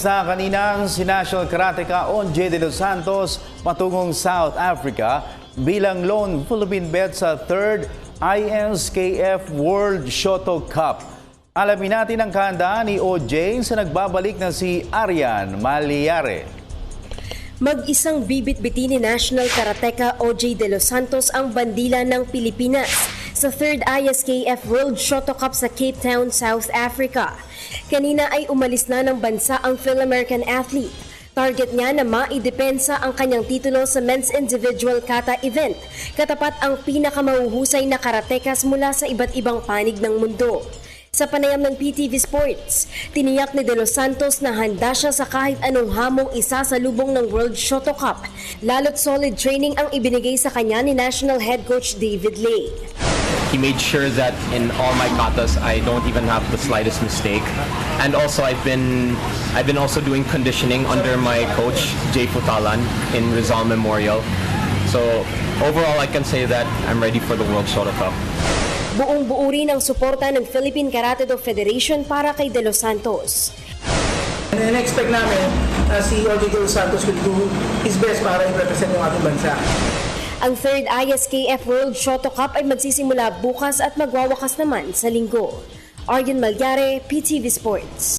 Sa kaninang si National Karateka OJ de los Santos patungong South Africa bilang lone Philippine bet sa 3rd ISKF World Shooto Cup. Alamin natin ang kahandaan ni OJ sa nagbabalik na si Arian Maliare. Mag-isang bibit-biti ni National Karateka OJ de los Santos ang bandila ng Pilipinas sa 3rd ISKF World Shooto Cup sa Cape Town, South Africa. Kanina ay umalis na ng bansa ang Phil-American athlete. Target niya na maidepensa ang kanyang titulo sa men's individual kata event, katapat ang pinakamahuhusay na karatekas mula sa iba't ibang panig ng mundo. Sa panayam ng PTV Sports, tiniyak ni De Los Santos na handa siya sa kahit anong hamong isasalubong ng World Shooto Cup, lalo't solid training ang ibinigay sa kanya ni National Head Coach David Lay. He made sure that in all my katas I don't even have the slightest mistake. And also I've been also doing conditioning under my coach Jay Futalan in Rizal Memorial. So overall I can say that I'm ready for the World Shooto Cup. Buong-buo rin ang suporta ng Philippine Karate Do Federation para kay De Los Santos. In-expect namin si OJ de los Santos will do his best para i-represent yung ating bansa. Ang 3rd ISKF World Shooto Cup ay magsisimula bukas at magwawakas naman sa linggo. Arian Maliare, PTV Sports.